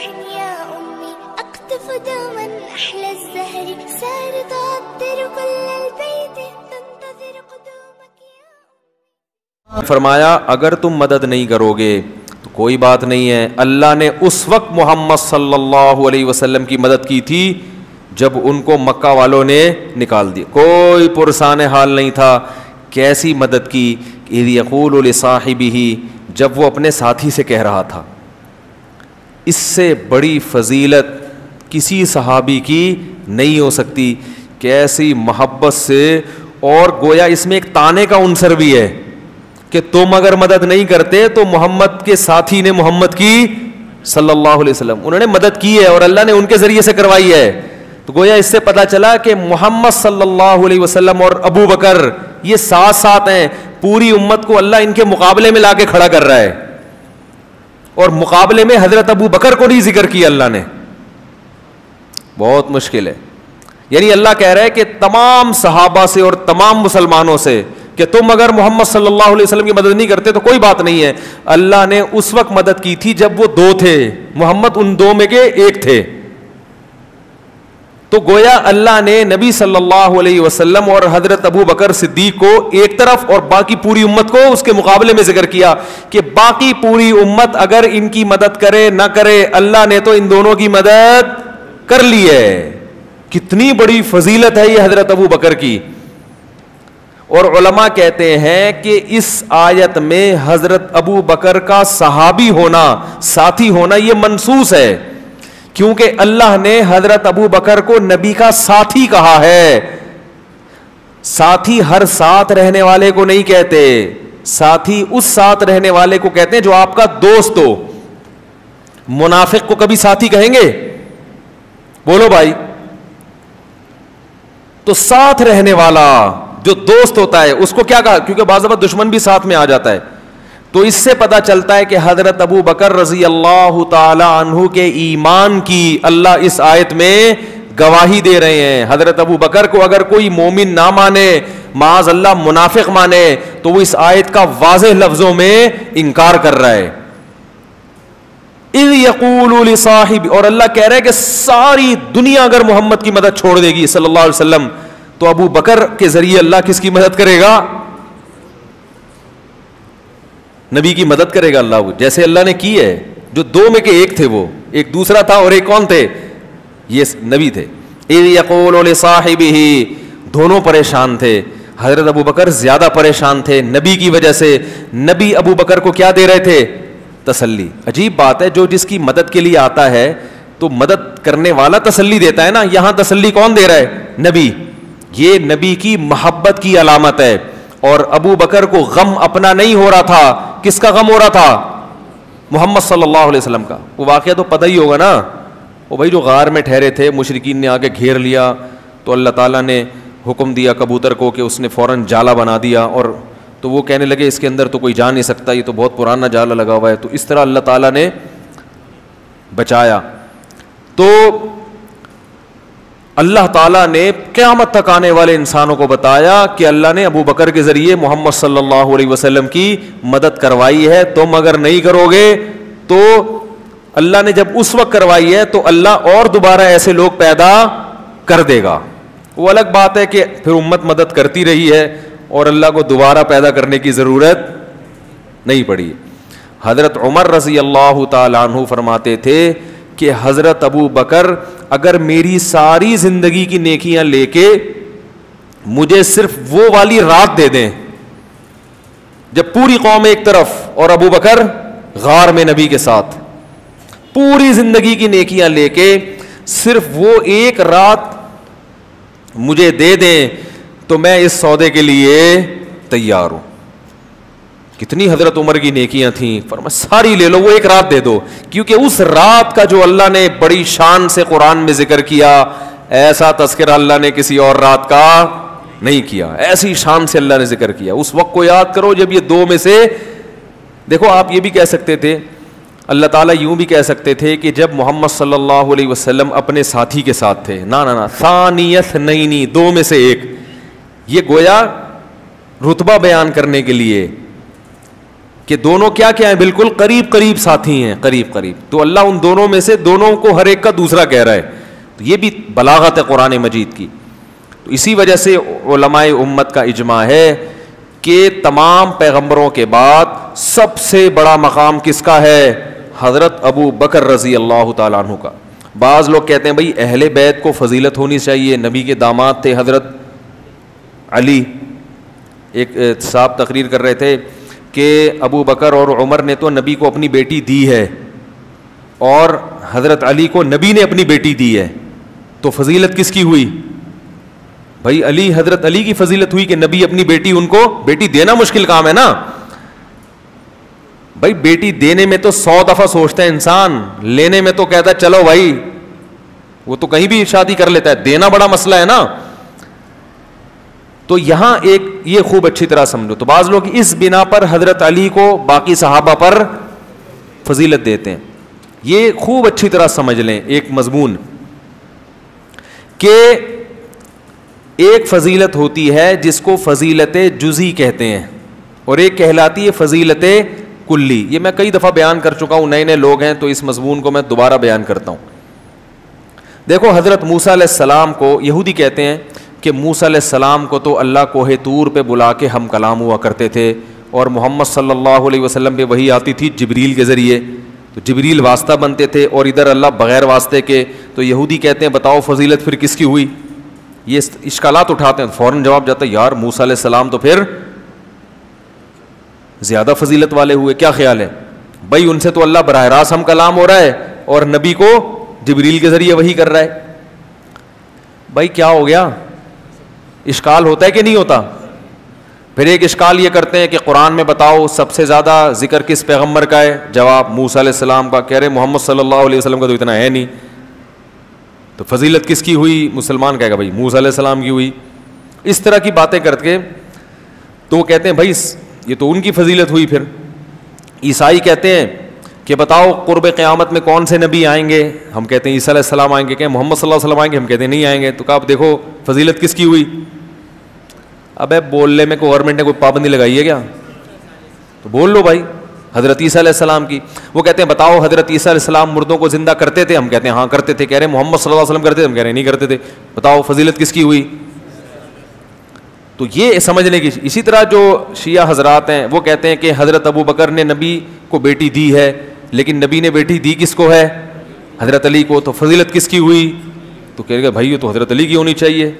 يا أمي أقطف دوما أحلى الزهر سار تعطر كل البيت تنتظر قدومك يا أمي. فرمایا اگر تم مدد نہیں کرو گے تو کوئی بات نہیں ہے. اللہ نے اس وقت محمد صلی اللہ علیہ وسلم کی مدد کی تھی جب ان کو مکہ والوں نے نکال دیا. کوئی پرسان حال نہیں تھا. کیسی مدد کی؟ اذ یقول لصاحبہ، جب وہ اپنے ساتھی سے کہہ رہا تھا. اس سے بڑی فضیلت کسی صحابی کی نہیں ہو سکتی. کیسی محبت سے، اور گویا اس میں ایک تانے کا عنصر بھی ہے کہ تم اگر مدد نہیں کرتے تو محمد کے ساتھی نے محمد کی صلی اللہ علیہ وسلم، انہوں نے مدد کی ہے اور اللہ نے ان کے ذریعے سے کروائی ہے. تو گویا اس سے پتہ چلا کہ محمد صلی اللہ علیہ وسلم اور ابو بکر یہ ساتھ ساتھ ہیں. پوری امت کو اللہ ان کے مقابلے میں لا کے کھڑا کر رہا ہے، اور مقابلے میں حضرت ابو بکر کو نہیں ذکر کیا اللہ نے. بہت مشکل ہے. یعنی اللہ کہہ رہا ہے کہ تمام صحابہ سے اور تمام مسلمانوں سے کہ تم اگر محمد صلی اللہ علیہ وسلم کی مدد نہیں کرتے تو کوئی بات نہیں ہے. اللہ نے اس وقت مدد کی تھی جب وہ دو تھے، محمد ان دو میں کے ایک تھے. تو گویا اللہ نے نبی صلی اللہ علیہ وسلم اور حضرت ابو بکر صدیق کو ایک طرف اور باقی پوری امت کو اس کے مقابلے میں ذکر کیا کہ باقی پوری امت اگر ان کی مدد کرے نہ کرے، اللہ نے تو ان دونوں کی مدد کر لی ہے. کتنی بڑی فضیلت ہے یہ حضرت ابو بکر کی. اور علماء کہتے ہیں کہ اس آیت میں حضرت ابو بکر کا صحابی ہونا، ساتھی ہونا یہ منصوص ہے، کیونکہ اللہ نے حضرت ابو بکر کو نبی کا ساتھی کہا ہے. ساتھی ہر ساتھ رہنے والے کو نہیں کہتے، ساتھی اس ساتھ رہنے والے کو کہتے ہیں جو آپ کا دوست ہو. منافق کو کبھی ساتھی کہیں گے؟ بولو بھائی. تو ساتھ رہنے والا جو دوست ہوتا ہے اس کو کیا کہا؟ کیونکہ بعض دفعہ دشمن بھی ساتھ میں آ جاتا ہے. تو اس سے پتا چلتا ہے کہ حضرت ابو بکر رضی اللہ تعالی عنہ کے ایمان کی اللہ اس آیت میں گواہی دے رہے ہیں. حضرت ابو بکر کو اگر کوئی مومن نہ مانے، معاذ اللہ منافق مانے، تو وہ اس آیت کا واضح لفظوں میں انکار کر رہا ہے. اذ یقول لصاحب، اور اللہ کہہ رہا ہے کہ ساری دنیا اگر محمد کی مدد چھوڑ دے گی صلی اللہ علیہ وسلم تو ابو بکر کے ذریعے اللہ کس کی مدد کرے گا؟ نبی کی مدد کرے گا اللہ، جیسے اللہ نے کی ہے. جو دو میں کے ایک تھے، وہ ایک دوسرا تھا اور ایک کون تھے؟ یہ نبی تھے. اذ یقول لصاحبہ، دونوں پریشان تھے. حضرت ابو بکر زیادہ پریشان تھے نبی کی وجہ سے. نبی ابو بکر کو کیا دے رہے تھے؟ تسلی. عجیب بات ہے، جو جس کی مدد کے لیے آتا ہے تو مدد کرنے والا تسلی دیتا ہے نا. یہاں تسلی کون دے رہا ہے؟ نبی. یہ نبی کی محبت کی علامت ہے. اور ابو بکر کو غم اپنا نہیں ہو رہا تھا. کس کا غم ہو رہا تھا؟ محمد صلی اللہ علیہ وسلم کا. وہ واقعہ تو پتہ ہی ہوگا نا. وہ بھائی جو غار میں ٹھہرے تھے، مشرکین نے آگے گھیر لیا تو اللہ تعالیٰ نے حکم دیا کبوتر کو کہ اس نے فوراً جالا بنا دیا. اور تو وہ کہنے لگے اس کے اندر تو کوئی جا نہیں سکتا، یہ تو بہت پرانا جالا لگا ہوا ہے. تو اس طرح اللہ تعالیٰ نے بچایا. تو اللہ تعالیٰ نے قیامت تک آنے والے انسانوں کو بتایا کہ اللہ نے ابو بکر کے ذریعے محمد صلی اللہ علیہ وسلم کی مدد کروائی ہے. تم اگر نہیں کرو گے تو اللہ نے جب اس وقت کروائی ہے تو اللہ اور دوبارہ ایسے لوگ پیدا کر دے گا. وہ الگ بات ہے کہ پھر امت مدد کرتی رہی ہے اور اللہ کو دوبارہ پیدا کرنے کی ضرورت نہیں پڑی. حضرت عمر رضی اللہ تعالیٰ عنہ فرماتے تھے کہ حضرت ابو بکر اگر میری ساری زندگی کی نیکیاں لے کے مجھے صرف وہ والی رات دے دیں جب پوری قوم ایک طرف اور ابو بکر غار میں نبی کے ساتھ، پوری زندگی کی نیکیاں لے کے صرف وہ ایک رات مجھے دے دیں تو میں اس سودے کے لیے تیار ہوں. کتنی حضرت عمر کی نیکیاں تھیں. فرمایا ساری لے لو، وہ ایک رات دے دو. کیونکہ اس رات کا جو اللہ نے بڑی شان سے قرآن میں ذکر کیا، ایسا تذکرہ اللہ نے کسی اور رات کا نہیں کیا. ایسی شان سے اللہ نے ذکر کیا. اس وقت کو یاد کرو جب یہ دو میں سے، دیکھو آپ یہ بھی کہہ سکتے تھے، اللہ تعالیٰ یوں بھی کہہ سکتے تھے کہ جب محمد صلی اللہ علیہ وسلم اپنے ساتھی کے ساتھ تھے، نا ثانی اثنین، دو میں سے ایک. یہ گویا رتبہ بیان کرنے کے لیے کہ دونوں کیا کیا ہیں؟ بالکل قریب قریب ساتھی ہیں، قریب قریب. تو اللہ ان دونوں میں سے دونوں کو ہر ایک کا دوسرا کہہ رہا ہے. تو یہ بھی بلاغت ہے قرآن مجید کی. تو اسی وجہ سے علماء امت کا اجماع ہے کہ تمام پیغمبروں کے بعد سب سے بڑا مقام کس کا ہے؟ حضرت ابو بکر رضی اللہ تعالیٰ عنہ کا. بعض لوگ کہتے ہیں بھائی اہل بیت کو فضیلت ہونی چاہیے، نبی کے داماد تھے حضرت علی. ایک صاحب تقریر کر رہے تھے کہ ابو بکر اور عمر نے تو نبی کو اپنی بیٹی دی ہے اور حضرت علی کو نبی نے اپنی بیٹی دی ہے، تو فضیلت کس کی ہوئی؟ بھائی علی، حضرت علی کی فضیلت ہوئی کہ نبی اپنی بیٹی، ان کو بیٹی دینا مشکل کام ہے نا بھائی. بیٹی دینے میں تو 100 دفعہ سوچتا ہے انسان، لینے میں تو کہتا ہے چلو بھائی، وہ تو کہیں بھی شادی کر لیتا ہے. دینا بڑا مسئلہ ہے نا. تو یہاں ایک یہ خوب اچھی طرح سمجھو. تو بعض لوگ اس بنا پر حضرت علی کو باقی صحابہ پر فضیلت دیتے ہیں. یہ خوب اچھی طرح سمجھ لیں ایک مضمون کہ ایک فضیلت ہوتی ہے جس کو فضیلت جزئی کہتے ہیں اور ایک کہلاتی ہے فضیلت کلی. یہ میں کئی دفعہ بیان کر چکا ہوں، نئے نئے لوگ ہیں تو اس مضمون کو میں دوبارہ بیان کرتا ہوں. دیکھو حضرت موسیٰ علیہ السلام کو یہودی کہتے ہیں کہ موسیٰ علیہ السلام کو تو اللہ کوہ طور پہ بلا کے ہم کلام ہوا کرتے تھے اور محمد صلی اللہ علیہ وسلم پہ وحی آتی تھی جبریل کے ذریعے، تو جبریل واسطہ بنتے تھے اور ادھر اللہ بغیر واسطے کے. تو یہودی کہتے ہیں بتاؤ فضیلت پھر کس کی ہوئی؟ یہ اشکالات اٹھاتے ہیں. فوراً جواب جاتا ہے یار موسیٰ علیہ السلام تو پھر زیادہ فضیلت والے ہوئے. کیا خیال ہے بھائی؟ ان سے تو اللہ براہ راست ہم کلام ہو رہا ہے اور نبی کو جبریل کے ذریعے وحی کر رہا ہے. بھائی کیا ہو گیا؟ اشکال ہوتا ہے کہ نہیں ہوتا؟ پھر ایک اشکال یہ کرتے ہیں کہ قرآن میں بتاؤ سب سے زیادہ ذکر کس پیغمبر کا ہے؟ جواب موسیٰ علیہ السلام کا. کہہ رہے محمد صلی اللہ علیہ وسلم کا تو اتنا ہے نہیں، تو فضیلت کس کی ہوئی؟ مسلمان کہے گا بھائی موسیٰ علیہ السلام کی ہوئی. اس طرح کی باتیں کر کے تو وہ کہتے ہیں بھائی یہ تو ان کی فضیلت ہوئی. پھر عیسائی کہتے ہیں کہ بتاؤ قرب قیامت میں کون سے نبی آئیں گے؟ ہم کہتے ہیں عیسیٰ علیہ السلام آئیں گے. کہ محمد صلی اللہ علیہ وسلم آئیں گے؟ ہم کہتے ہیں نہیں آئیں گے. تو کہا اب دیکھو فضیلت کس کی ہوئی؟ ابے بولنے میں کوئی گورنمنٹ نے کوئی پابندی لگائی ہے کیا؟ تو بول لو بھائی حضرت عیسیٰ علیہ السلام کی. وہ کہتے ہیں بتاؤ حضرت عیسیٰ علیہ السلام مردوں کو زندہ کرتے تھے؟ ہم کہتے ہیں ہاں کرتے تھے. کہہ رہے ہیں محمد صلی اللہ علیہ وسلم کرتے تھے؟ ہم کہہ رہے ہیں نہیں کرتے تھے. بتاؤ فضیلت کس کی ہوئی؟ تو یہ سمجھنے کی. اسی طرح جو شیعہ حضرات ہیں وہ کہتے ہیں کہ حضرت ابو بکر نے نبی کو بیٹی دی ہے لیکن نبی نے بیٹی دی کس کو ہے؟ حضرت علی کو. تو فضیلت کس کی ہوئی؟ تو کہہ گا بھائی یہ تو حضرت علی کی ہونی چاہیے.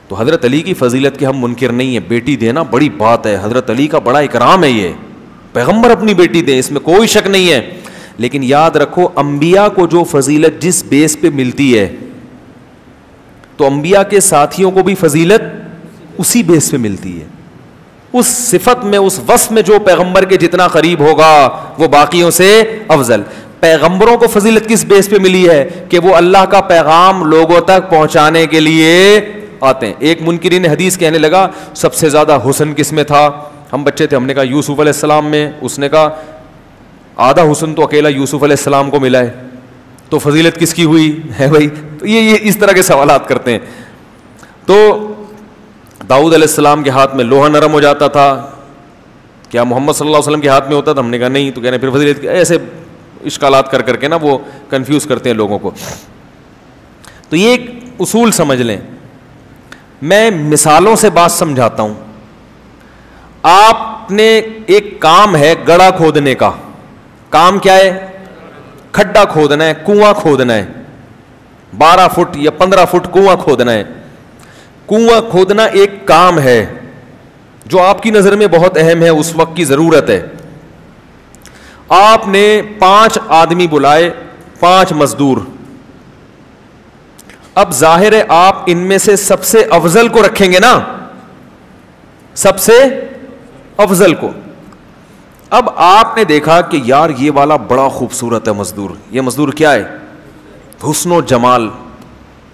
تو حضرت علی کی فضیلت کے ہم منکر نہیں ہیں. بیٹی دینا بڑی بات ہے، حضرت علی کا بڑا اکرام ہے. یہ پیغمبر اپنی بیٹی دیں، اس میں کوئی شک نہیں ہے. لیکن یاد رکھو انبیاء کو جو فضیلت جس بیس پہ ملتی ہے تو انبیاء کے ساتھیوں کو بھی فضیلت اسی بیس پہ ملتی ہے. اس صفت میں، اس وصف میں جو پیغمبر کے جتنا قریب ہوگا وہ باقیوں سے افضل. پیغمبروں کو فضیلت کس بیس پہ ملی ہے؟ کہ وہ اللہ کا پیغام لوگوں تک پہنچانے کے لیے آتے ہیں. ایک منکرین حدیث کہنے لگا سب سے زیادہ حسن کس میں تھا؟ ہم بچے تھے، ہم نے کہا یوسف علیہ السلام میں. اس نے کہا آدھا حسن تو اکیلا یوسف علیہ السلام کو ملا ہے. تو فضیلت کس کی ہوئی ہے بھائی؟ تو یہ اس طرح کے سوالات کرتے ہیں. تو داؤد علیہ السلام کے ہاتھ میں لوہا نرم ہو جاتا تھا، کیا محمد صلی اللہ علیہ وسلم کے ہاتھ میں ہوتا تھا؟ ہم نے کہا نہیں. تو کہنے پھر فضیلت ایسے اشکالات کر کے نا وہ کنفیوز کرتے ہیں لوگوں کو. تو یہ ایک اصول سمجھ لیں. میں مثالوں سے بات سمجھاتا ہوں. آپ نے ایک کام ہے گڑھا کھودنے کا. کام کیا ہے؟ کھڈا کھودنا ہے، کنواں کھودنا ہے. 12 فٹ یا 15 فٹ کنواں کھودنا ہے. کنواں کھودنا ایک کام ہے جو آپ کی نظر میں بہت اہم ہے، اس وقت کی ضرورت ہے. آپ نے 5 آدمی بلائے، 5 مزدور. اب ظاہر ہے آپ ان میں سے سب سے افضل کو رکھیں گے نا، سب سے افضل کو. اب آپ نے دیکھا کہ یار یہ والا بڑا خوبصورت ہے مزدور. یہ مزدور کیا ہے؟ حسن و جمال،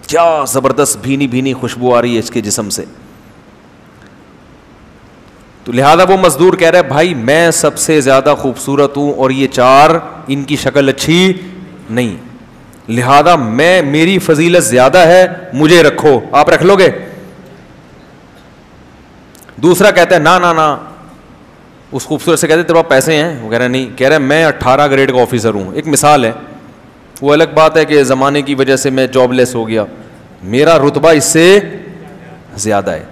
کیا زبردست بھینی بھینی خوشبو آ رہی ہے اس کے جسم سے. تو لہذا وہ مزدور کہہ رہا ہے بھائی میں سب سے زیادہ خوبصورت ہوں اور یہ 4 ان کی شکل اچھی نہیں، لہذا میری فضیلت زیادہ ہے، مجھے رکھو. آپ رکھ لو گے؟ دوسرا کہتا ہے نا نا نا، اس خوبصورت سے کہتے تیرے پاس پیسے ہیں؟ وہ کہہ رہا نہیں. کہہ رہا میں 18 گریڈ کا آفیسر ہوں. ایک مثال ہے, وہ الگ بات ہے کہ زمانے کی وجہ سے میں جاب لیس ہو گیا, میرا رتبہ اس سے زیادہ ہے,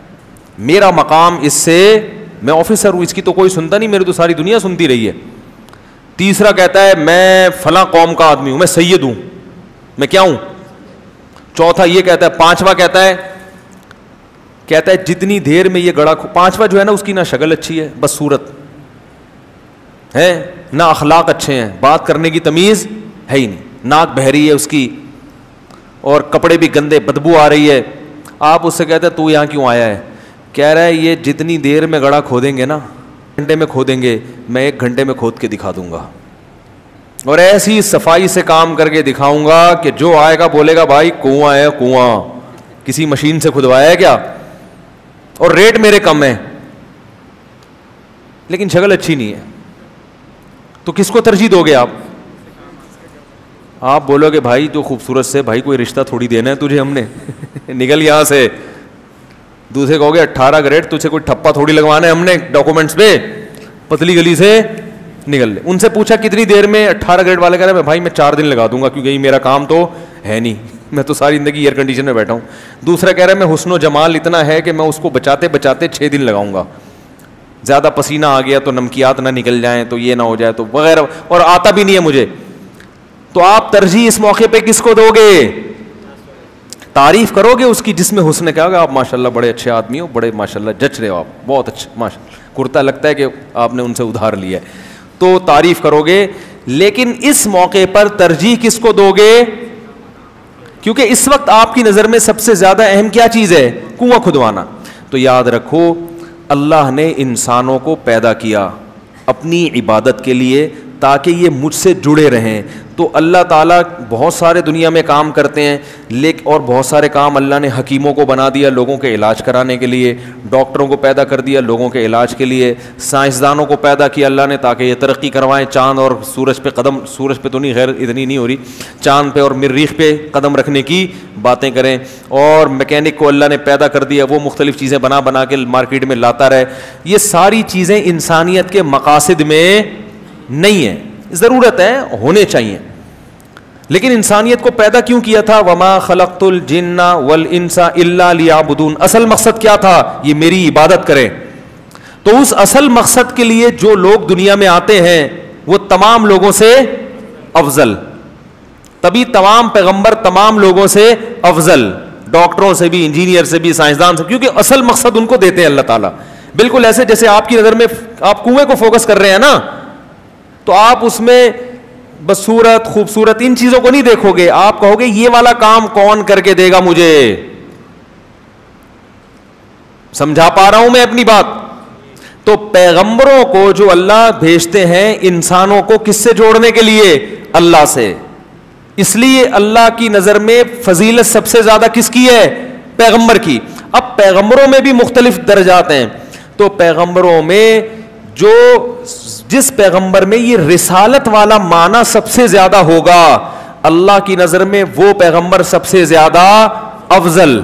میرا مقام اس سے, میں آفیسر ہوں, اس کی تو کوئی سنتا نہیں, میری تو ساری دنیا سنتی رہی ہے. تیسرا کہتا ہے میں فلاں قوم کا آدمی ہوں, میں سید ہوں, میں کیا ہوں. چوتھا یہ کہتا ہے. پانچواں کہتا ہے جتنی دیر میں یہ گڑا, پانچواں جو ہے نا اس کی نہ شکل اچھی ہے, بس صورت ہے, نہ اخلاق اچھے ہیں, بات کرنے کی تمیز ہے ہی نہیں, ناک بہری ہے اس کی, اور کپڑے بھی گندے, بدبو آ رہی ہے. آپ اس سے کہتے ہیں تو یہاں کیوں آیا ہے؟ کہہ رہا ہے یہ جتنی دیر میں گڑا کھودیں گے نا, گھنٹے میں کھودیں گے, میں 1 گھنٹے میں کھود کے دکھا دوں گا, اور ایسی صفائی سے کام کر کے دکھاؤں گا کہ جو آئے گا بولے گا بھائی کنواں ہے کنواں, کسی مشین سے کھدوایا ہے کیا, اور ریٹ میرے کم ہے, لیکن شکل اچھی نہیں ہے. تو کس کو ترجیح دو گے آپ؟ آپ بولو گے بھائی جو خوبصورت سے, بھائی کوئی رشتہ تھوڑی دینا ہے تجھے ہم نے, نکل یہاں سے. دوسرے کہو گے 18 گریڈ, تجھے کوئی ٹھپا تھوڑی لگوانا ہے ہم نے ڈاکومنٹس پہ, پتلی گلی سے نکل لے. ان سے پوچھا کتنی دیر میں, 18 گریڈ والے کہہ رہے ہیں بھائی میں 4 دن لگا دوں گا, کیونکہ میرا کام تو ہے نہیں, میں تو ساری زندگی ایئر کنڈیشن میں بیٹھا ہوں. دوسرا کہہ رہا ہے میں حسن و جمال اتنا ہے کہ میں اس کو بچاتے بچاتے 6 دن لگاؤں گا, زیادہ پسینہ آ گیا تو نمکیات نہ نکل جائیں, تو یہ نہ ہو جائے, تو وغیرہ, اور آتا بھی نہیں ہے مجھے. تو آپ ترجیح اس موقع پہ کس کو دو گے؟ تعریف کرو گے اس کی جس میں حسن, کہا گا آپ ماشاءاللہ بڑے اچھے آدمی ہو, بڑے ماشاءاللہ جچ رہے ہو آپ, بہت اچھے ماشاءاللہ, کرتا لگتا ہے کہ آپ نے ان سے ادھار لیا ہے, تو تعریف کرو گے. لیکن اس موقع پر ترجیح کس کو دو گے؟ کیونکہ اس وقت آپ کی نظر میں سب سے زیادہ اہم کیا چیز ہے؟ کنواں کھدوانا. تو یاد رکھو اللہ نے انسانوں کو پیدا کیا اپنی عبادت کے لیے تاکہ یہ مجھ سے جڑے رہیں. تو اللہ تعالیٰ بہت سارے دنیا میں کام کرتے ہیں, لیکن اور بہت سارے کام اللہ نے حکیموں کو بنا دیا لوگوں کے علاج کرانے کے لیے, ڈاکٹروں کو پیدا کر دیا لوگوں کے علاج کے لیے, سائنسدانوں کو پیدا کیا اللہ نے تاکہ یہ ترقی کروائیں, چاند اور سورج پہ قدم, سورج پہ تو نہیں خیر اتنی نہیں ہو رہی, چاند پہ اور مریخ پہ قدم رکھنے کی باتیں کریں, اور میکینک کو اللہ نے پیدا کر دیا وہ مختلف چیزیں بنا بنا کے مارکیٹ میں لاتا رہے. یہ ساری چیزیں انسانیت کے مقاصد میں نہیں ہیں, ضرورت ہے, ہونے چاہیے, لیکن انسانیت کو پیدا کیوں کیا تھا؟ وما خلقت الجن والانس الا لیعبدون. اصل مقصد کیا تھا؟ یہ میری عبادت کریں. تو اس اصل مقصد کے لیے جو لوگ دنیا میں آتے ہیں وہ تمام لوگوں سے افضل, تبھی تمام پیغمبر تمام لوگوں سے افضل, ڈاکٹروں سے بھی, انجینئر سے بھی, سائنسدان سے, کیونکہ اصل مقصد ان کو دیتے ہیں اللہ تعالیٰ. بالکل ایسے جیسے آپ کی نظر میں آپ کنویں کو فوکس کر رہے ہیں نا, تو آپ اس میں بس صورت, خوبصورت, ان چیزوں کو نہیں دیکھو گے, آپ کہو گے یہ والا کام کون کر کے دے گا مجھے. سمجھا پا رہا ہوں میں اپنی بات؟ تو پیغمبروں کو جو اللہ بھیجتے ہیں انسانوں کو کس سے جوڑنے کے لیے؟ اللہ سے. اس لیے اللہ کی نظر میں فضیلت سب سے زیادہ کس کی ہے؟ پیغمبر کی. اب پیغمبروں میں بھی مختلف درجات ہیں, تو پیغمبروں میں جو جس پیغمبر میں یہ رسالت والا معنی سب سے زیادہ ہوگا, اللہ کی نظر میں وہ پیغمبر سب سے زیادہ افضل.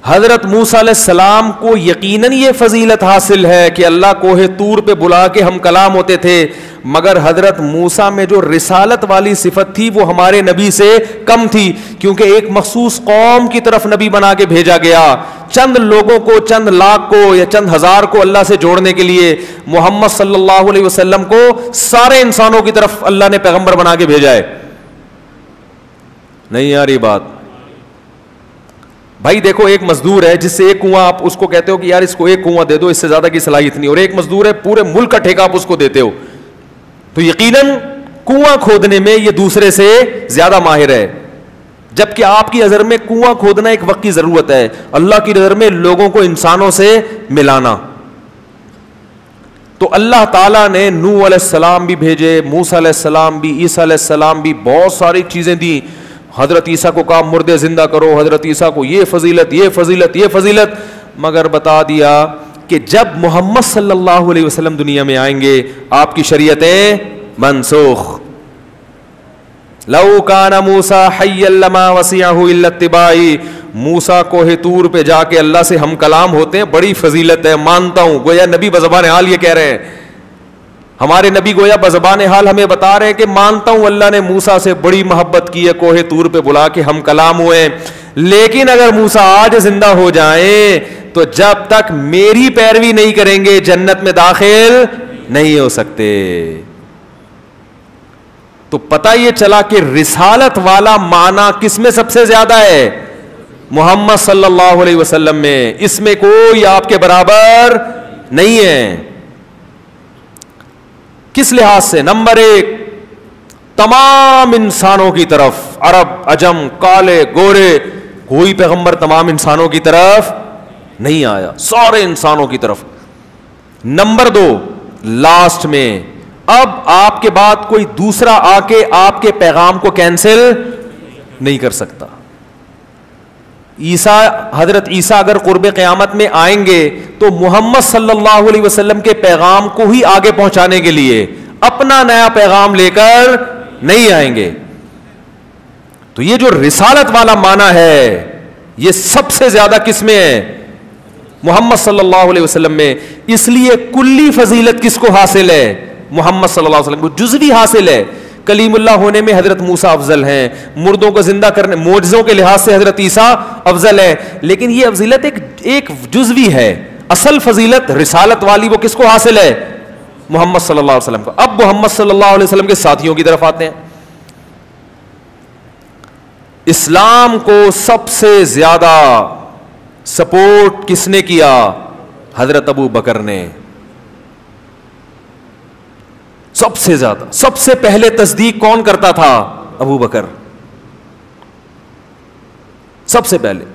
حضرت موسیٰ علیہ السلام کو یقیناً یہ فضیلت حاصل ہے کہ اللہ کوہ طور پہ بلا کے ہم کلام ہوتے تھے, مگر حضرت موسیٰ میں جو رسالت والی صفت تھی وہ ہمارے نبی سے کم تھی, کیونکہ ایک مخصوص قوم کی طرف نبی بنا کے بھیجا گیا, چند لوگوں کو, چند لاکھ کو یا چند ہزار کو اللہ سے جوڑنے کے لیے. محمد صلی اللہ علیہ وسلم کو سارے انسانوں کی طرف اللہ نے پیغمبر بنا کے بھیجا ہے. نہیں یار یہ بات بھائی دیکھو, ایک مزدور ہے جس سے ایک کنواں, آپ اس کو کہتے ہو کہ یار اس کو ایک کنواں دے دو, اس سے زیادہ کی صلاحیت نہیں, اور ایک مزدور ہے پورے ملک کا ٹھیکہ آپ اس کو دیتے ہو, تو یقیناً کنواں کھودنے میں یہ دوسرے سے زیادہ ماہر ہے. جبکہ آپ کی نظر میں کنواں کھودنا ایک وقت کی ضرورت ہے, اللہ کی نظر میں لوگوں کو انسانوں سے ملانا. تو اللہ تعالیٰ نے نوح علیہ السلام بھی بھیجے, موسیٰ علیہ السلام بھی, عیسیٰ علیہ السلام بھی, بہت ساری چیزیں دی. حضرت عیسیٰ کو کہا مردے زندہ کرو, حضرت عیسیٰ کو یہ فضیلت, یہ فضیلت, یہ فضیلت, مگر بتا دیا کہ جب محمد صلی اللہ علیہ وسلم دنیا میں آئیں گے آپ کی شریعتیں منسوخ. لو کان موسیٰ حیا لما وسعہ الا اتباعی موسیٰ کوہ طور پہ جا کے اللہ سے ہم کلام ہوتے ہیں, بڑی فضیلت ہے, مانتا ہوں. گویا نبی بزبان حال یہ کہہ رہے ہیں, ہمارے نبی گویا بزبان حال ہمیں بتا رہے ہیں کہ مانتا ہوں اللہ نے موسیٰ سے بڑی محبت کی ہے, کوہ طور پہ بلا کے ہم کلام ہوئے, لیکن اگر موسیٰ آج زندہ ہو جائیں تو جب تک میری پیروی نہیں کریں گے جنت میں داخل نہیں ہو سکتے. تو پتہ یہ چلا کہ رسالت والا معنی کس میں سب سے زیادہ ہے؟ محمد صلی اللہ علیہ وسلم میں. اس میں کوئی آپ کے برابر نہیں ہے. کس لحاظ سے؟ نمبر ایک, تمام انسانوں کی طرف, عرب عجم کالے گورے, کوئی پیغمبر تمام انسانوں کی طرف نہیں آیا, سارے انسانوں کی طرف. نمبر دو, لاسٹ میں اب آپ کے بعد کوئی دوسرا آ کے آپ کے پیغام کو کینسل نہیں کر سکتا. حضرت عیسیٰ اگر قرب قیامت میں آئیں گے تو محمد صلی اللہ علیہ وسلم کے پیغام کو ہی آگے پہنچانے کے لیے, اپنا نیا پیغام لے کر نہیں آئیں گے. تو یہ جو رسالت والا معنی ہے یہ سب سے زیادہ کس میں ہے؟ محمد صلی اللہ علیہ وسلم میں. اس لیے کلی فضیلت کس کو حاصل ہے؟ محمد صلی اللہ علیہ وسلم کو. جزوی حاصل ہے, کلیم اللہ ہونے میں حضرت موسیٰ افضل ہیں, مردوں کو زندہ کرنے معجزوں کے لحاظ سے حضرت عیسیٰ افضل ہے, لیکن یہ افضیلت ایک جزوی ہے. اصل فضیلت رسالت والی وہ کس کو حاصل ہے؟ محمد صلی اللہ علیہ وسلم کو. اب محمد صلی اللہ علیہ وسلم کے ساتھیوں کی طرف آتے ہیں. اسلام کو سب سے زیادہ سپورٹ کس نے کیا؟ حضرت ابو بکر نے. سب سے زیادہ, سب سے پہلے تصدیق کون کرتا تھا؟ ابو بکر. سب سے پہلے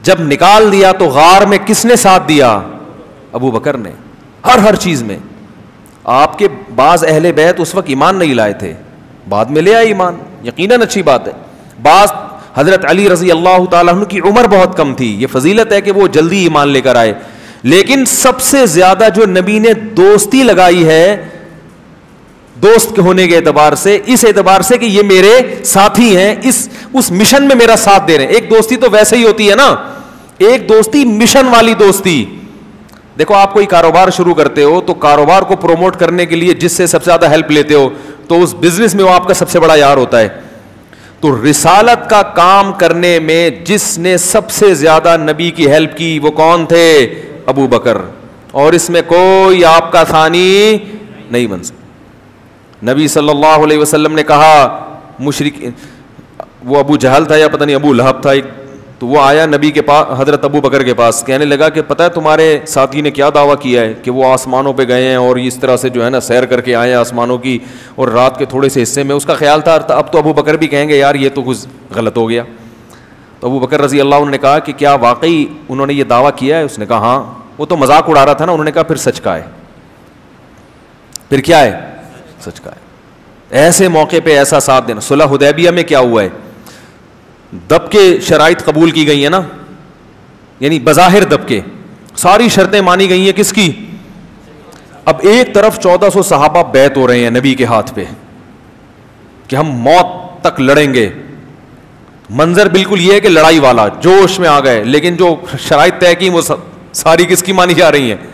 جب نکال دیا تو غار میں کس نے ساتھ دیا؟ ابو بکر نے. ہر چیز میں. آپ کے بعض اہل بیت اس وقت ایمان نہیں لائے تھے, بعد میں لے آئے ایمان, یقیناً اچھی بات ہے. بعض حضرت علی رضی اللہ تعالیٰ عنہ کی عمر بہت کم تھی, یہ فضیلت ہے کہ وہ جلدی ایمان لے کر آئے. لیکن سب سے زیادہ جو نبی نے دوستی لگائی ہے, دوست ہونے کے اعتبار سے, اس اعتبار سے کہ یہ میرے ساتھی ہیں, اس مشن میں میرا ساتھ دے رہے ہیں. ایک دوستی تو ویسے ہی ہوتی ہے نا, ایک دوستی مشن والی دوستی. دیکھو آپ کوئی کاروبار شروع کرتے ہو تو کاروبار کو پروموٹ کرنے کے لیے جس سے سب سے زیادہ ہیلپ لیتے ہو تو اس بزنس میں وہ آپ کا سب سے بڑا یار ہوتا ہے. تو رسالت کا کام کرنے میں جس نے سب سے زیادہ نبی کی ہیلپ کی وہ کون تھے؟ ابو بکر. اور اس میں کوئی آپ کا ثانی نہیں بن سکتا. نبی صلی اللہ علیہ وسلم نے کہا, مشرک وہ ابو جہل تھا یا پتہ نہیں ابو لہب تھا, تو وہ آیا نبی کے پاس, حضرت ابو بکر کے پاس, کہنے لگا کہ پتہ ہے تمہارے ساتھی نے کیا دعویٰ کیا ہے کہ وہ آسمانوں پہ گئے ہیں اور اس طرح سے جو ہے نا سیر کر کے آئے ہیں آسمانوں کی, اور رات کے تھوڑے سے حصے میں. اس کا خیال تھا اب تو ابو بکر بھی کہیں گے یار یہ تو کچھ غلط ہو گیا. تو ابو بکر رضی اللہ عنہ نے کہا کہ کیا واقعی انہوں نے یہ دعویٰ کیا ہے؟ اس نے کہا ہاں. وہ تو مذاق اڑا رہا تھا نا. انہوں نے کہا پھر سچ کا ہے. پھر کیا ہے؟ سچ کا ہے. ایسے موقع پہ ایسا ساتھ دینا. صلح حدیبیہ میں کیا ہوا ہے؟ دب کے شرائط قبول کی گئی ہیں نا, یعنی بظاہر دب کے ساری شرطیں مانی گئی ہیں. کس کی؟ اب ایک طرف 1400 صحابہ بیعت ہو رہے ہیں نبی کے ہاتھ پہ کہ ہم موت تک لڑیں گے. منظر بالکل یہ ہے کہ لڑائی والا, جوش میں آ گئے, لیکن جو شرائط طے کی وہ ساری کس کی مانی جا رہی ہیں؟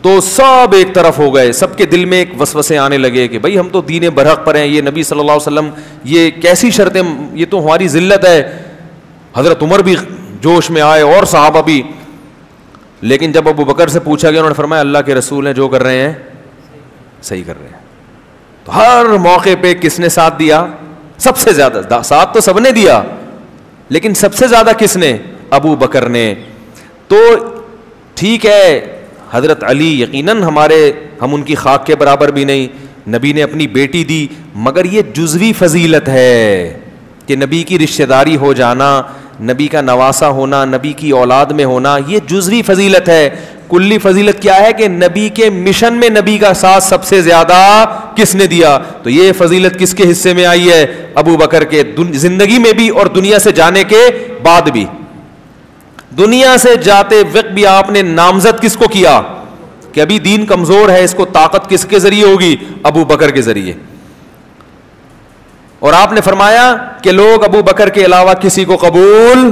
تو سب ایک طرف ہو گئے. سب کے دل میں ایک وسوسے آنے لگے کہ بھائی ہم تو دین برحق پر ہیں, یہ نبی صلی اللہ علیہ وسلم یہ کیسی شرطیں, یہ تو ہماری ذلت ہے. حضرت عمر بھی جوش میں آئے اور صحابہ بھی. لیکن جب ابو بکر سے پوچھا گیا انہوں نے فرمایا اللہ کے رسول ہیں جو کر رہے ہیں صحیح کر رہے ہیں. تو ہر موقع پہ کس نے ساتھ دیا؟ سب سے زیادہ. ساتھ تو سب نے دیا لیکن سب سے زیادہ کس نے؟ ابو بکر نے. تو ٹھیک ہے حضرت علی یقیناً ہم ان کی خاک کے برابر بھی نہیں, نبی نے اپنی بیٹی دی, مگر یہ جزوی فضیلت ہے کہ نبی کی رشتہ داری ہو جانا, نبی کا نواسا ہونا, نبی کی اولاد میں ہونا, یہ جزوی فضیلت ہے. کلی فضیلت کیا ہے کہ نبی کے مشن میں نبی کا ساتھ سب سے زیادہ کس نے دیا؟ تو یہ فضیلت کس کے حصے میں آئی ہے؟ ابو بکر کے. زندگی میں بھی اور دنیا سے جانے کے بعد بھی. دنیا سے جاتے وقت بھی آپ نے نامزد کس کو کیا کہ ابھی دین کمزور ہے, اس کو طاقت کس کے ذریعے ہوگی؟ ابو بکر کے ذریعے. اور آپ نے فرمایا کہ لوگ ابو بکر کے علاوہ کسی کو قبول,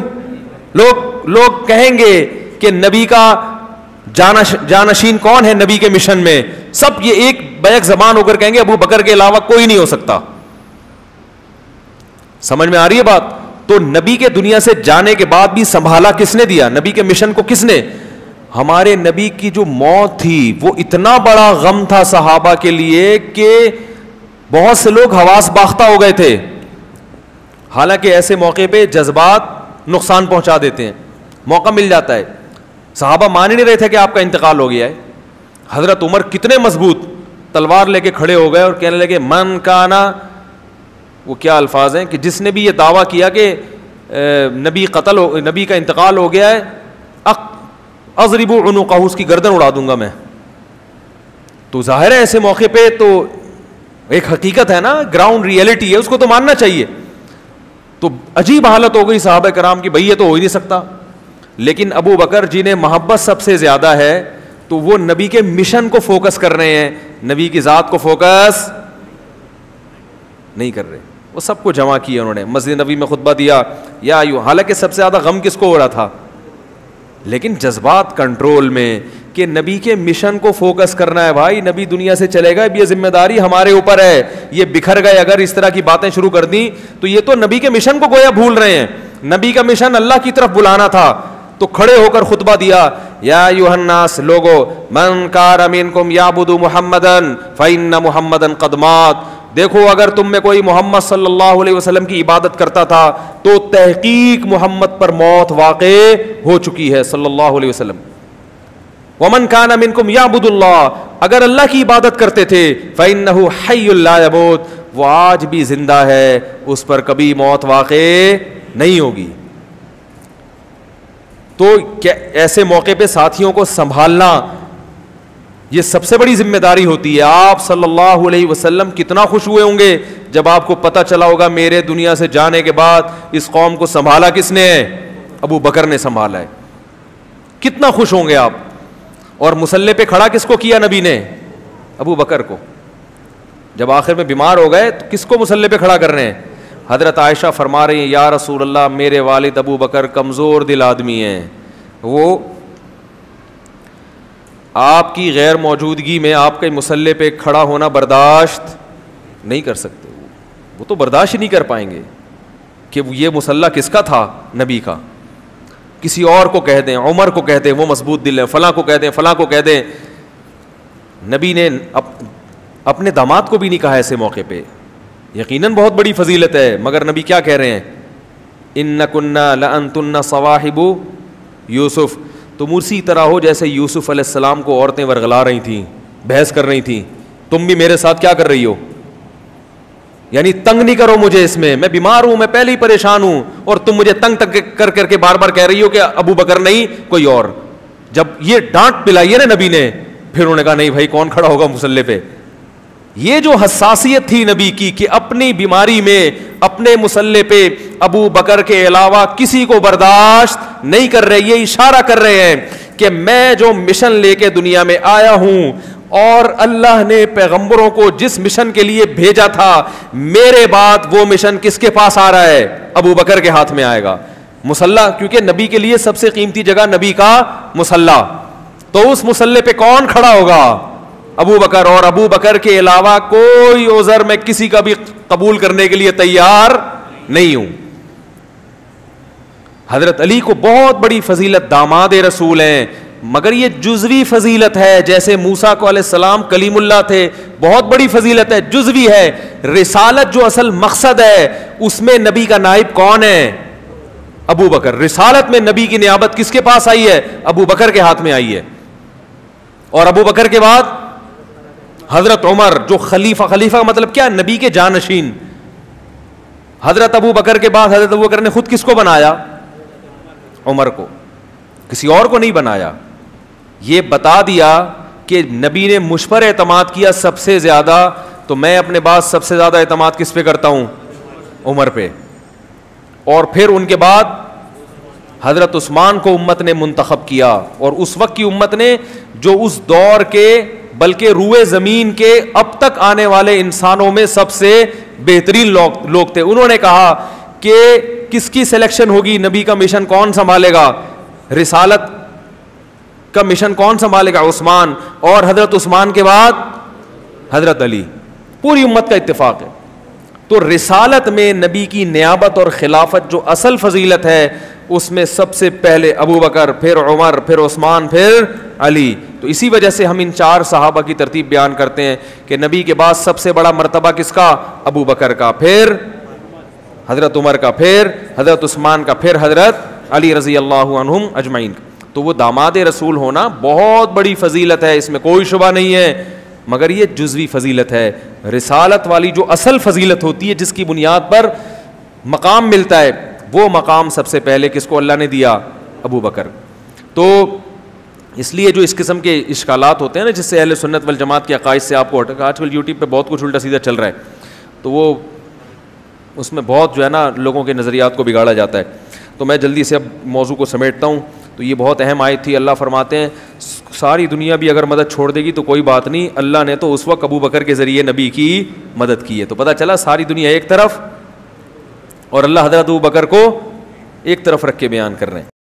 لوگ کہیں گے کہ نبی کا جانشین کون ہے نبی کے مشن میں, سب یہ ایک بیک زبان ہو کر کہیں گے ابو بکر کے علاوہ کوئی نہیں ہو سکتا. سمجھ میں آ رہی ہے بات؟ تو نبی کے دنیا سے جانے کے بعد بھی سنبھالا کس نے دیا؟ نبی کے مشن کو کس نے؟ ہمارے نبی کی جو موت تھی وہ اتنا بڑا غم تھا صحابہ کے لیے کہ بہت سے لوگ حواس باختہ ہو گئے تھے. حالانکہ ایسے موقع پہ جذبات نقصان پہنچا دیتے ہیں, موقع مل جاتا ہے. صحابہ مان ہی نہیں رہے تھے کہ آپ کا انتقال ہو گیا ہے. حضرت عمر کتنے مضبوط, تلوار لے کے کھڑے ہو گئے اور کہنے لگے من کانا, وہ کیا الفاظ ہیں کہ جس نے بھی یہ دعویٰ کیا کہ نبی کا انتقال ہو گیا ہے, اضرب عنقہ, اس کی گردن اڑا دوں گا میں. تو ظاہر ہے ایسے موقع پہ تو ایک حقیقت ہے نا, گراؤنڈ ریئلٹی ہے, اس کو تو ماننا چاہیے. تو عجیب حالت ہو گئی صحابہ کرام کی, بھائی یہ تو ہو ہی نہیں سکتا. لیکن ابو بکر جنہیں محبت سب سے زیادہ ہے تو وہ نبی کے مشن کو فوکس کر رہے ہیں, نبی کی ذات کو فوکس نہیں کر رہے. وہ سب کو جمع کیا انہوں نے, مسجد نبی میں خطبہ دیا یا حالانکہ سب سے زیادہ غم کس کو ہو رہا تھا, لیکن جذبات کنٹرول میں کہ نبی کے مشن کو فوکس کرنا ہے. بھائی نبی دنیا سے چلے گئے, یہ ذمہ داری ہمارے اوپر ہے. یہ بکھر گئے, اگر اس طرح کی باتیں شروع کر دیں تو یہ تو نبی کے مشن کو گویا بھول رہے ہیں. نبی کا مشن اللہ کی طرف بلانا تھا. تو کھڑے ہو کر خطبہ دیا, یا ایھا الناس, لوگو من کان منکم یعبد محمدا فإن محمدا قد مات. دیکھو اگر تم میں کوئی محمد صلی اللہ علیہ وسلم کی عبادت کرتا تھا تو تحقیق محمد پر موت واقع ہو چکی ہے صلی اللہ علیہ وسلم. ومن کان منکم یعبد اللہ, اگر اللہ کی عبادت کرتے تھے فإنہ حی لا یموت, وہ آج بھی زندہ ہے, اس پر کبھی موت واقع نہیں ہوگی. تو ایسے موقع پہ ساتھیوں کو سنبھالنا یہ سب سے بڑی ذمہ داری ہوتی ہے. آپ صلی اللہ علیہ وسلم کتنا خوش ہوئے ہوں گے جب آپ کو پتہ چلا ہوگا میرے دنیا سے جانے کے بعد اس قوم کو سنبھالا کس نے ہے؟ ابو بکر نے سنبھالا ہے. کتنا خوش ہوں گے آپ. اور مسلح پہ کھڑا کس کو کیا نبی نے؟ ابو بکر کو. جب آخر میں بیمار ہو گئے تو کس کو مسلح پہ کھڑا کر رہے ہیں؟ حضرت عائشہ فرما رہی ہیں یا رسول اللہ میرے والد ابو بکر کمزور دل آدمی ہیں, وہ آپ کی غیر موجودگی میں آپ کے مسلح پہ کھڑا ہونا برداشت نہیں کر سکتے. وہ تو برداشت ہی نہیں کر پائیں گے کہ یہ مسلح کس کا تھا؟ نبی کا. کسی اور کو کہہ دیں, عمر کو کہہ دیں وہ مضبوط دل ہے, فلاں کو کہہ دیں, فلاں کو کہہ دیں. نبی نے اپنے داماد کو بھی نہیں کہا ایسے موقع پہ. یقیناً بہت بڑی فضیلت ہے, مگر نبی کیا کہہ رہے ہیں؟ اِنَّكُنَّ لَأَنْتُنَّ صَوَاحِبُ یوسف, تم اسی طرح ہو جیسے یوسف علیہ السلام کو عورتیں ورغلا رہی تھیں, بحث کر رہی تھیں, تم بھی میرے ساتھ کیا کر رہی ہو؟ یعنی تنگ نہیں کرو مجھے, اس میں میں بیمار ہوں, میں پہلے ہی پریشان ہوں, اور تم مجھے تنگ کر کر کے بار بار کہہ رہی ہو کہ ابو بکر نہیں کوئی اور. جب یہ ڈانٹ پلائی ہے نا نبی نے, پھر انہوں نے کہا نہیں بھائی کون کھڑا ہوگا مسلح پہ. یہ جو حساسیت تھی نبی کی کہ اپنی بیماری میں اپنے مسلح پہ ابو بکر کے علاوہ کسی کو برداشت نہیں کر رہے, یہ اشارہ کر رہے ہیں کہ میں جو مشن لے کے دنیا میں آیا ہوں اور اللہ نے پیغمبروں کو جس مشن کے لیے بھیجا تھا, میرے بعد وہ مشن کس کے پاس آ رہا ہے؟ ابو بکر کے ہاتھ میں آئے گا مسلح, کیونکہ نبی کے لیے سب سے قیمتی جگہ نبی کا مسلح. تو اس مسلح پہ کون کھڑا ہوگا؟ ابو بکر. اور ابو بکر کے علاوہ کوئی عذر میں کسی کا بھی قبول کرنے کے لیے تیار نہیں ہوں. حضرت علی کو بہت بڑی فضیلت, داماد رسول ہیں, مگر یہ جزوی فضیلت ہے. جیسے موسیٰ کو علیہ السلام کلیم اللہ تھے, بہت بڑی فضیلت ہے, جزوی ہے. رسالت جو اصل مقصد ہے اس میں نبی کا نائب کون ہے؟ ابو بکر. رسالت میں نبی کی نیابت کس کے پاس آئی ہے؟ ابو بکر کے ہاتھ میں آئی ہے. اور ابو بکر کے بعد حضرت عمر جو خلیفہ کا مطلب کیا؟ نبی کے جانشین. حضرت ابو بکر کے بعد حضرت ابو بکر نے خود کس کو بنایا؟ عمر کو, کسی اور کو نہیں بنایا. یہ بتا دیا کہ نبی نے مجھ پر اعتماد کیا سب سے زیادہ, تو میں اپنے بعد سب سے زیادہ اعتماد کس پہ کرتا ہوں؟ عمر پہ. اور پھر ان کے بعد حضرت عثمان کو امت نے منتخب کیا, اور اس وقت کی امت نے جو اس دور کے بلکہ روئے زمین کے اب تک آنے والے انسانوں میں سب سے بہترین لوگ تھے. انہوں نے کہا کہ کس کی سلیکشن ہوگی, نبی کا مشن کون سنبھالے گا, رسالت کا مشن کون سنبھالے گا, عثمان, اور حضرت عثمان کے بعد حضرت علی. پوری امت کا اتفاق ہے. تو رسالت میں نبی کی نیابت اور خلافت جو اصل فضیلت ہے, اس میں سب سے پہلے ابو بکر, پھر عمر, پھر عثمان, پھر علی. تو اسی وجہ سے ہم ان 4 صحابہ کی ترتیب بیان کرتے ہیں کہ نبی کے بعد سب سے بڑا مرتبہ کس کا, ابو بکر کا, پھر حضرت عمر کا, پھر حضرت عثمان کا, پھر حضرت علی رضی اللہ عنہم اجمعین. تو وہ داماد رسول ہونا بہت بڑی فضیلت ہے, اس میں کوئی شبہ نہیں ہے, مگر یہ جزوی فضیلت ہے. رسالت والی جو اصل فضیلت ہوتی ہے, جس کی بنیاد پر مقام ملتا ہے, وہ مقام سب سے پہلے کس کو اللہ نے دیا, ابو بکر. تو اس لیے جو اس قسم کے اشکالات ہوتے ہیں نا, جس سے اہل سنت والجماعت کے عقائد سے آپ کو آج کل یوٹیوب پہ بہت کچھ الٹا سیدھا چل رہا ہے, تو وہ اس میں بہت جو ہے نا لوگوں کے نظریات کو بگاڑا جاتا ہے. تو میں جلدی سے اب موضوع کو سمیٹتا ہوں. تو یہ بہت اہم آیت تھی. اللہ فرماتے ہیں ساری دنیا بھی اگر مدد چھوڑ دے گی تو کوئی بات نہیں, اللہ نے تو اس وقت ابو بکر کے ذریعے نبی کی مدد کی ہے. تو پتہ چلا ساری دنیا ایک طرف اور اللہ حضرت ابو بکر کو ایک طرف رکھ کے بیان کر رہے ہیں.